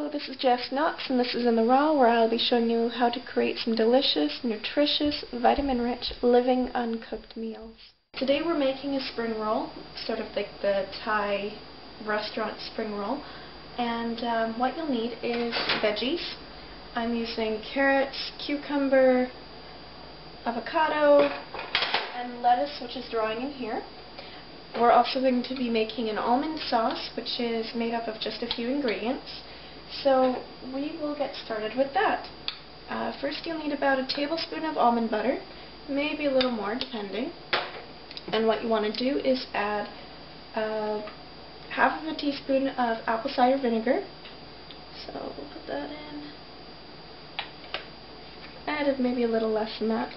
Hello, this is Jess Knox, and this is In the Raw, where I'll be showing you how to create some delicious, nutritious, vitamin-rich, living uncooked meals. Today we're making a spring roll, sort of like the Thai restaurant spring roll, and what you'll need is veggies. I'm using carrots, cucumber, avocado, and lettuce, which is drawing in here. We're also going to be making an almond sauce, which is made up of just a few ingredients. So we will get started with that. First you'll need about a tablespoon of almond butter, maybe a little more depending. And what you want to do is add half of a teaspoon of apple cider vinegar. So we'll put that in. Add maybe a little less than that.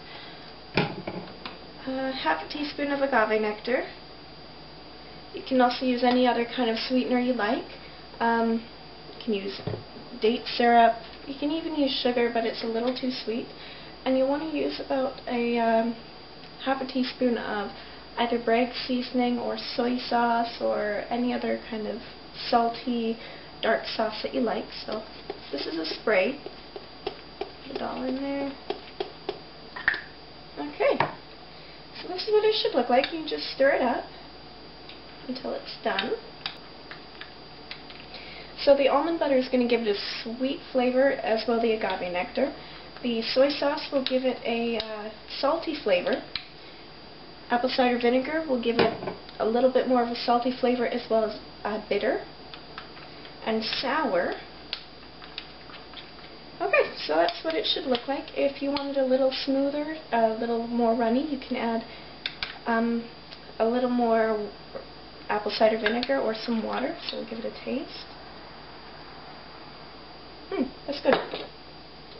Half a teaspoon of agave nectar. You can also use any other kind of sweetener you like. You can use date syrup. You can even use sugar, but it's a little too sweet. And you want to use about a half a teaspoon of either Bragg seasoning or soy sauce or any other kind of salty, dark sauce that you like. So this is a spray. Put it all in there. Okay. So this is what it should look like. You just stir it up until it's done. So the almond butter is going to give it a sweet flavor, as will the agave nectar. The soy sauce will give it a salty flavor. Apple cider vinegar will give it a little bit more of a salty flavor, as well as bitter and sour. Okay, so that's what it should look like. If you want it a little smoother, a little more runny, you can add a little more apple cider vinegar or some water, so we'll give it a taste. That's good.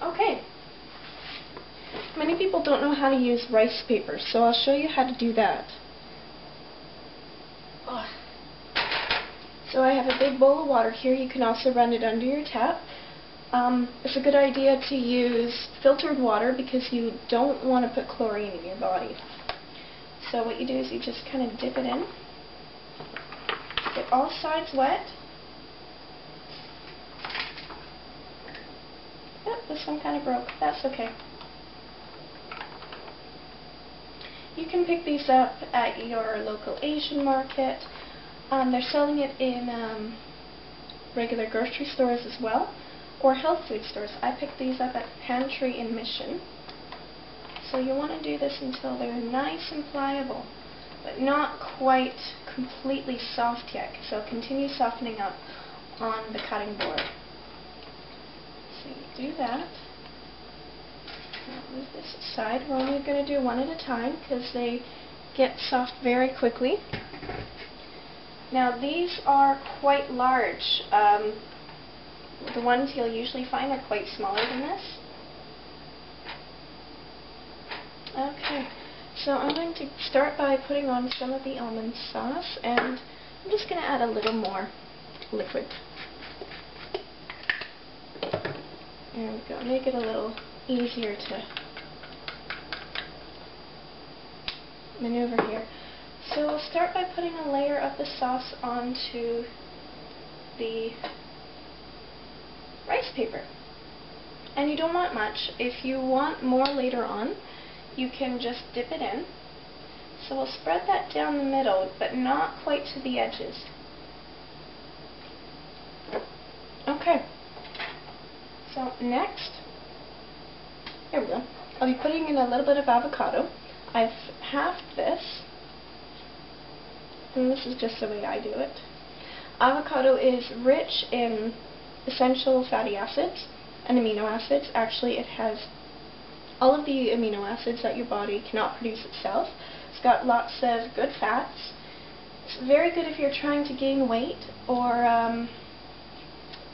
Okay. Many people don't know how to use rice paper, so I'll show you how to do that. So I have a big bowl of water here. You can also run it under your tap. It's a good idea to use filtered water because you don't want to put chlorine in your body. So what you do is you just kind of dip it in. Get all sides wet. Yep, this one kind of broke. That's okay. You can pick these up at your local Asian market. They're selling it in regular grocery stores as well, or health food stores. I picked these up at Pantry in Mission. So you want to do this until they're nice and pliable, but not quite completely soft yet, so continue softening up on the cutting board. So you do that. I'll move this aside. We're only going to do one at a time because they get soft very quickly. Now these are quite large. The ones you'll usually find are quite smaller than this. Okay. So I'm going to start by putting on some of the almond sauce, and I'm just going to add a little more liquid. There we go. Make it a little easier to maneuver here. So we'll start by putting a layer of the sauce onto the rice paper. And you don't want much. If you want more later on, you can just dip it in. So we'll spread that down the middle, but not quite to the edges. Okay. So next, here we go. I'll be putting in a little bit of avocado. I've halved this, and this is just the way I do it. Avocado is rich in essential fatty acids and amino acids. Actually, it has all of the amino acids that your body cannot produce itself. It's got lots of good fats. It's very good if you're trying to gain weight, or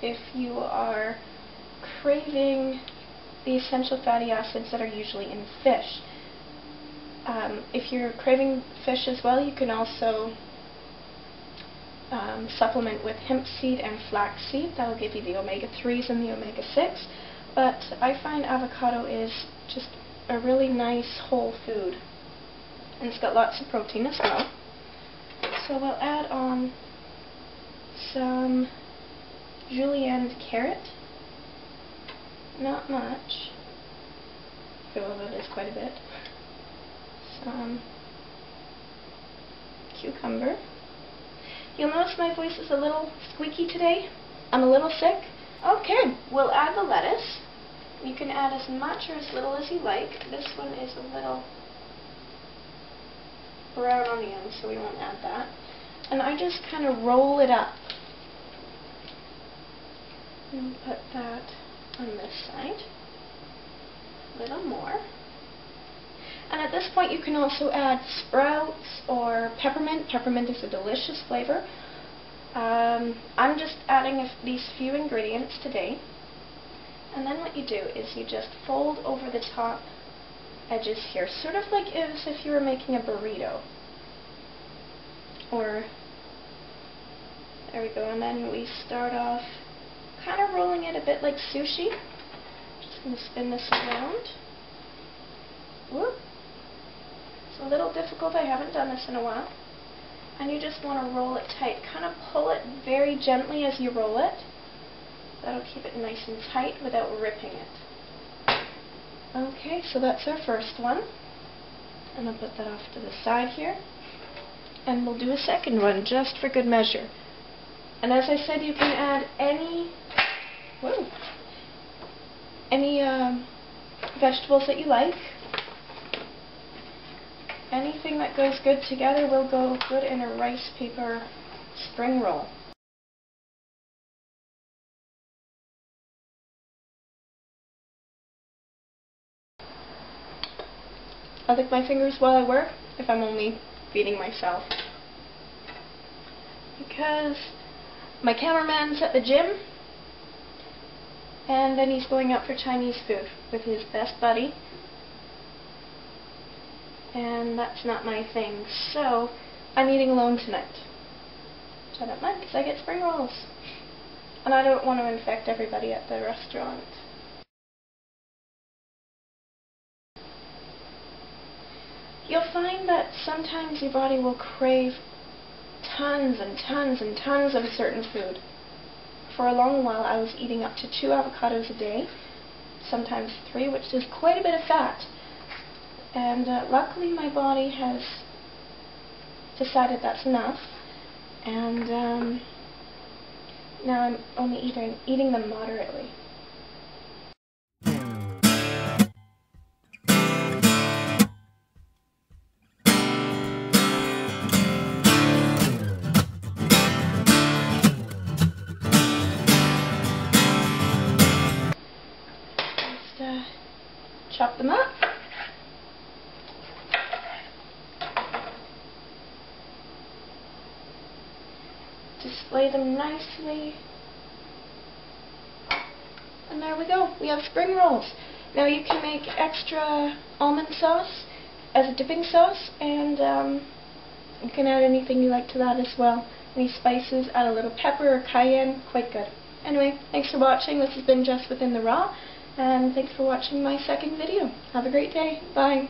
if you are craving the essential fatty acids that are usually in fish. If you're craving fish as well, you can also supplement with hemp seed and flax seed. That will give you the omega-3s and the omega-6. But I find avocado is just a really nice whole food. And it's got lots of protein as well. So we'll add on some julienne carrot. Not much. Although that is quite a bit. Some cucumber. You'll notice my voice is a little squeaky today. I'm a little sick. Okay, we'll add the lettuce. You can add as much or as little as you like. This one is a little brown on the end, so we won't add that. And I just kind of roll it up. And put that on this side. A little more. And at this point you can also add sprouts or peppermint. Peppermint is a delicious flavor. I'm just adding these few ingredients today. And then what you do is you just fold over the top edges here, sort of like as if you were making a burrito. Or, there we go, and then we start off kind of rolling it a bit like sushi. Just going to spin this around. Whoop. It's a little difficult, I haven't done this in a while. And you just want to roll it tight. Kind of pull it very gently as you roll it. That'll keep it nice and tight without ripping it. Okay, so that's our first one. And I'll put that off to the side here. And we'll do a second one, just for good measure. And as I said, you can add any vegetables that you like. Anything that goes good together will go good in a rice paper spring roll. I lick my fingers while I work, if I'm only feeding myself. Because my cameraman's at the gym, and then he's going out for Chinese food with his best buddy. And that's not my thing, so I'm eating alone tonight. Which I don't mind, because I get spring rolls. And I don't want to infect everybody at the restaurant. You'll find that sometimes your body will crave tons and tons and tons of a certain food. For a long while I was eating up to 2 avocados a day, sometimes 3, which is quite a bit of fat. And luckily my body has decided that's enough, and now I'm only eating them moderately. Just chop them up. Display them nicely. And there we go. We have spring rolls. Now you can make extra almond sauce as a dipping sauce, and you can add anything you like to that as well. Any spices, add a little pepper or cayenne, quite good. Anyway, thanks for watching. This has been Jess Within the Raw, and thanks for watching my second video. Have a great day. Bye.